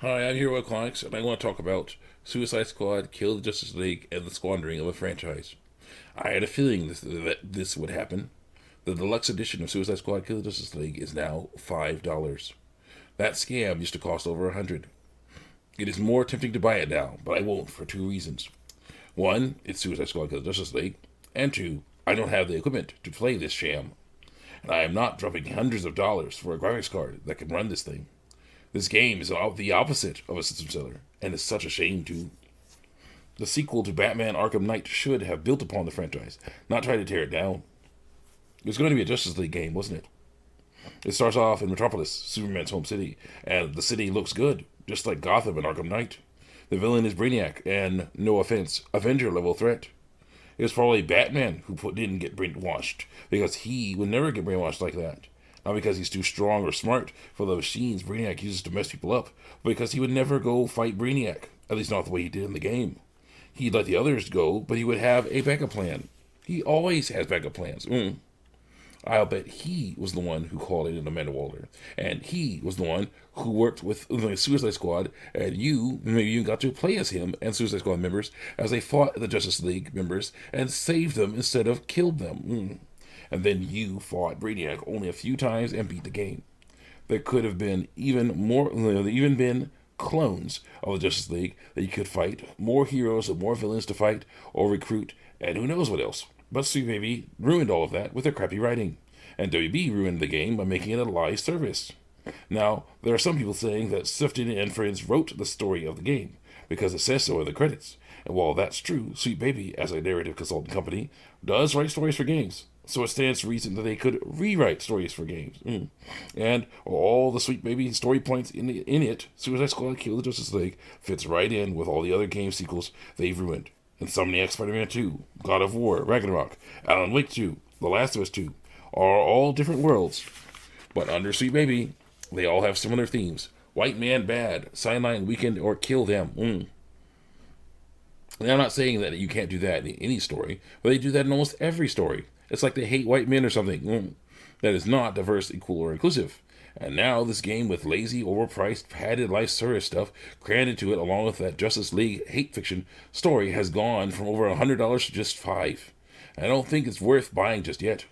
Hi, I'm here with Comics, and I want to talk about Suicide Squad, Kill the Justice League, and the squandering of a franchise. I had a feeling that this would happen. The deluxe edition of Suicide Squad, Kill the Justice League is now $5. That scam used to cost over 100. It is more tempting to buy it now, but I won't for two reasons. One, it's Suicide Squad, Kill the Justice League, and two, I don't have the equipment to play this sham, and I am not dropping hundreds of dollars for a graphics card that can run this thing. This game is the opposite of a system seller, and it's such a shame too. The sequel to Batman Arkham Knight should have built upon the franchise, not try to tear it down. It was going to be a Justice League game, wasn't it? It starts off in Metropolis, Superman's home city, and the city looks good, just like Gotham and Arkham Knight. The villain is Brainiac, and, no offense, Avenger level threat. It was probably Batman who didn't get brainwashed, because he would never get brainwashed like that. Not because he's too strong or smart for the machines Brainiac uses to mess people up, but because he would never go fight Brainiac, at least not the way he did in the game. He'd let the others go, but he would have a backup plan. He always has backup plans. I'll bet he was the one who called in Amanda Waller. And he was the one who worked with the Suicide Squad, and you maybe you got to play as him and Suicide Squad members as they fought the Justice League members and saved them instead of killed them. And then you fought Brainiac only a few times and beat the game. There could have been even more, even been clones of the Justice League that you could fight, more heroes and more villains to fight or recruit, and who knows what else. But Sweet Baby ruined all of that with their crappy writing, and WB ruined the game by making it a live service. Now, there are some people saying that Sifton and Friends wrote the story of the game, because it says so in the credits. And while that's true, Sweet Baby, as a narrative consulting company, does write stories for games. So it stands to reason that they could rewrite stories for games. And all the Sweet Baby story points in it, Suicide Squad Kill the Justice League fits right in with all the other game sequels they've ruined. Insomniac Spider-Man 2, God of War, Ragnarok, Alan Wake 2, The Last of Us 2 are all different worlds. But under Sweet Baby, they all have similar themes. White man bad, Cyanide Weekend, or kill them. And I'm not saying that you can't do that in any story, but they do that in almost every story. It's like they hate white men or something. That is not diverse, equal, or inclusive. And now this game with lazy, overpriced, padded life service stuff crammed into it along with that Justice League hate fiction story has gone from over $100 to just $5. And I don't think it's worth buying just yet.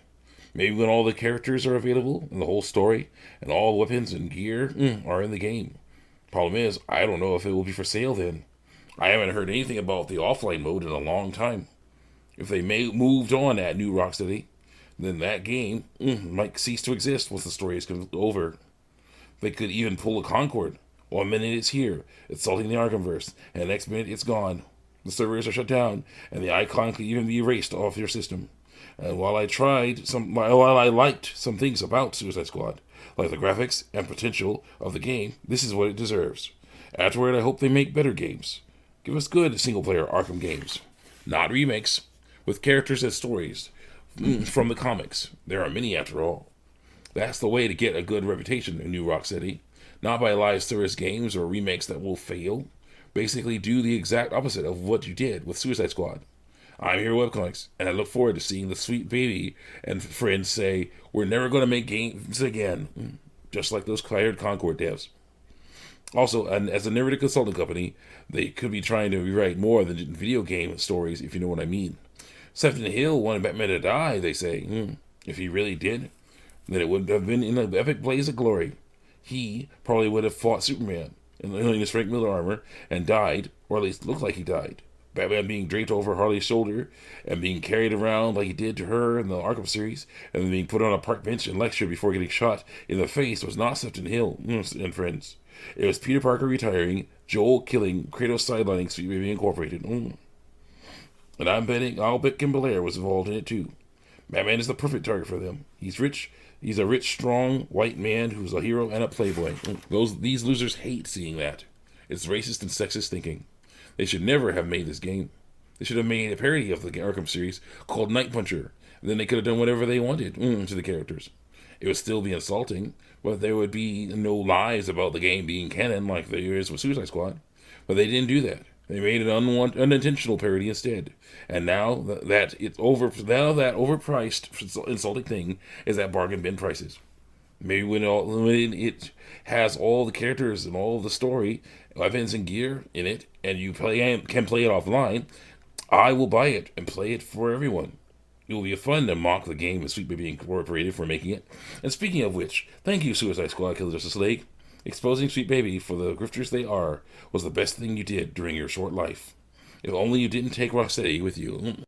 Maybe when all the characters are available and the whole story and all the weapons and gear are in the game. Problem is, I don't know if it will be for sale then. I haven't heard anything about the offline mode in a long time. If they moved on at New Rocksteady, then that game might cease to exist once the story is over. They could even pull a Concord. 1 minute it's here, assaulting the Arkhamverse, and the next minute it's gone. The servers are shut down, and the icon could even be erased off your system. And while I liked some things about Suicide Squad, like the graphics and potential of the game, this is what it deserves. Afterward, I hope they make better games. Give us good single-player Arkham games, not remakes, with characters and stories from the comics. There are many, after all. That's the way to get a good reputation in New Rock City, not by live service games or remakes that will fail. Basically, do the exact opposite of what you did with Suicide Squad. I'm here with Webcomics, and I look forward to seeing the Sweet Baby and friends say, we're never going to make games again, just like those hired Concord devs. Also, and as a narrative consulting company, they could be trying to rewrite more than video game stories, if you know what I mean. Sefton Hill wanted Batman to die, they say. If he really did, then it would have been in an epic blaze of glory. He probably would have fought Superman in his Frank Miller armor and died, or at least looked like he died. Batman being draped over Harley's shoulder and being carried around like he did to her in the Arkham series, and then being put on a park bench and lectured before getting shot in the face was not Sefton Hill and friends. It was Peter Parker retiring, Joel killing, Kratos sidelining Sweet Baby Incorporated. And I'll bet Kim Belair was involved in it too. Batman is the perfect target for them. He's rich. He's a rich, strong, white man who's a hero and a playboy. These losers hate seeing that. It's racist and sexist thinking. They should never have made this game. They should have made a parody of the Arkham series called Night Puncher. And then they could have done whatever they wanted to the characters. It would still be insulting, but there would be no lies about the game being canon like there is with Suicide Squad. But they didn't do that. They made an unintentional parody instead. And now that overpriced insulting thing is at bargain bin prices. Maybe when it has all the characters and all the story, weapons and gear in it, and you can play it offline, I will buy it and play it for everyone. It will be fun to mock the game with Sweet Baby Incorporated for making it. And speaking of which, thank you, Suicide Squad Killer Justice League. Exposing Sweet Baby for the grifters they are was the best thing you did during your short life. If only you didn't take Rocksteady with you.